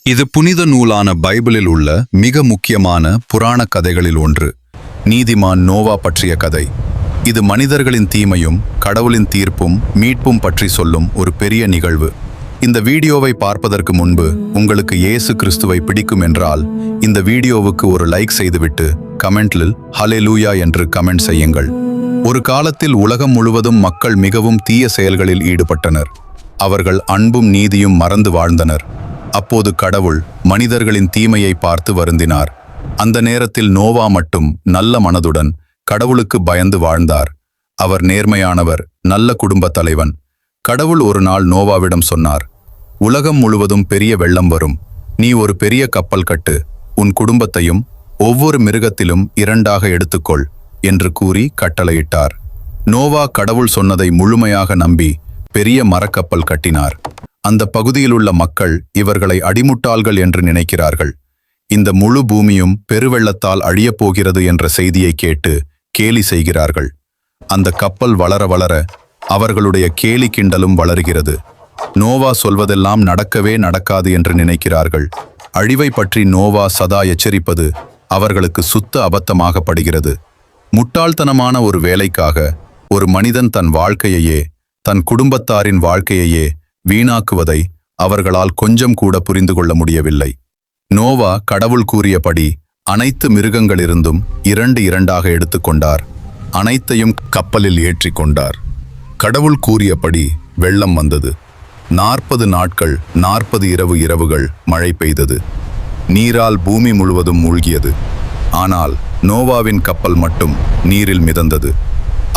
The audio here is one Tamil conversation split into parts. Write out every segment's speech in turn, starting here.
இது புனித நூலான பைபிளில் உள்ள மிக முக்கியமான புராண கதைகளில் ஒன்று. நீதிமான் நோவா பற்றிய கதை. இது மனிதர்களின் தீமையும் கடவுளின் தீர்ப்பும் மீட்பும் பற்றி சொல்லும் ஒரு பெரிய நிகழ்வு. இந்த வீடியோவை பார்ப்பதற்கு முன்பு உங்களுக்கு இயேசு கிறிஸ்துவை பிடிக்கும் என்றால் இந்த வீடியோவுக்கு ஒரு லைக் செய்துவிட்டு கமெண்ட்லில் ஹல்லேலூயா என்று கமெண்ட் செய்யுங்கள். ஒரு காலத்தில் உலகம் முழுவதும் மக்கள் மிகவும் தீய செயல்களில் ஈடுபட்டனர். அவர்கள் அன்பும் நீதியும் மறந்து வாழ்ந்தனர். அப்போது கடவுள் மனிதர்களின் தீமையை பார்த்து வருந்தினார். அந்த நேரத்தில் நோவா மட்டும் நல்ல மனதுடன் கடவுளுக்கு பயந்து வாழ்ந்தார். அவர் நேர்மையானவர், நல்ல குடும்ப தலைவன். கடவுள் ஒரு நாள் நோவாவிடம் சொன்னார், உலகம் முழுவதும் பெரிய வெள்ளம் வரும். நீ ஒரு பெரிய கப்பல் கட்டு, உன் குடும்பத்தையும் ஒவ்வொரு மிருகத்திலும் 2ஆக எடுத்துக்கொள் என்று கூறி கட்டளையிட்டார். நோவா கடவுள் சொன்னதை முழுமையாக நம்பி பெரிய மரக்கப்பல் கட்டினார். அந்த பகுதியிலுள்ள மக்கள் இவர்களை அடிமுட்டாள்கள் என்று நினைக்கிறார்கள். இந்த முழு பூமியும் பெருவெள்ளத்தால் அழியப் போகிறது என்ற செய்தியை கேட்டு கேலி செய்கிறார்கள். அந்த கப்பல் வளர வளர அவர்களுடைய கேலி கிண்டலும் வளர்கிறது. நோவா சொல்வதெல்லாம் நடக்கவே நடக்காது என்று நினைக்கிறார்கள். அழிவை பற்றி நோவா சதா எச்சரிப்பது அவர்களுக்கு சுத்த அபத்தமாகப்படுகிறது. முட்டாள்தனமான ஒரு வேலைக்காக ஒரு மனிதன் தன் வாழ்க்கையையே, தன் குடும்பத்தாரின் வாழ்க்கையையே வீணாக்குவதை அவர்களால் கொஞ்சம் கூட புரிந்து கொள்ள முடியவில்லை. நோவா கடவுள் கூறியபடி அனைத்து மிருகங்களிலிருந்தும் 2ஆக எடுத்துக்கொண்டார். அனைத்தையும் கப்பலில் ஏற்றி கொண்டார். கடவுள் கூறியபடி வெள்ளம் வந்தது. 40 நாட்கள் 40 இரவுகள் மழை பெய்தது. நீரால் பூமி முழுவதும் மூழ்கியது. ஆனால் நோவாவின் கப்பல் மட்டும் நீரில் மிதந்தது.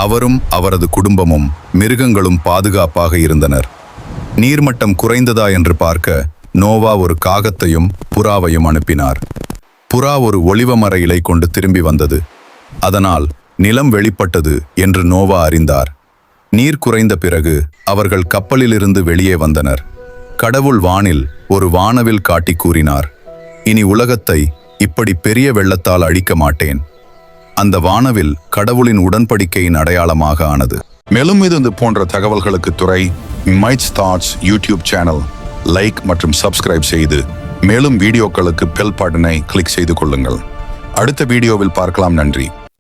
அவரும் அவரது குடும்பமும் மிருகங்களும் பாதுகாப்பாக இருந்தனர். நீர்மட்டம் குறைந்ததா என்று பார்க்க நோவா ஒரு காகத்தையும் புறாவையும் அனுப்பினார். புறா ஒரு ஒலிவமர இலை கொண்டு திரும்பி வந்தது. அதனால் நிலம் வெளிப்பட்டது என்று நோவா அறிந்தார். நீர் குறைந்த பிறகு அவர்கள் கப்பலிலிருந்து வெளியே வந்தனர். கடவுள் வானில் ஒரு வானவில் காட்டி கூறினார், இனி உலகத்தை இப்படி பெரிய வெள்ளத்தால் அழிக்க மாட்டேன். அந்த வானவில் கடவுளின் உடன்படிக்கையின் அடையாளமாக ஆனது. மேலும் இது போன்ற தகவல்களுக்கு துறை mites thoughts YouTube channel like மற்றும் சப்ஸ்கிரைப் செய்து மேலும் வீடியோக்களுக்கு பெல் பட்டனை கிளிக் செய்து கொள்ளுங்கள். அடுத்த வீடியோவில் பார்க்கலாம். நன்றி.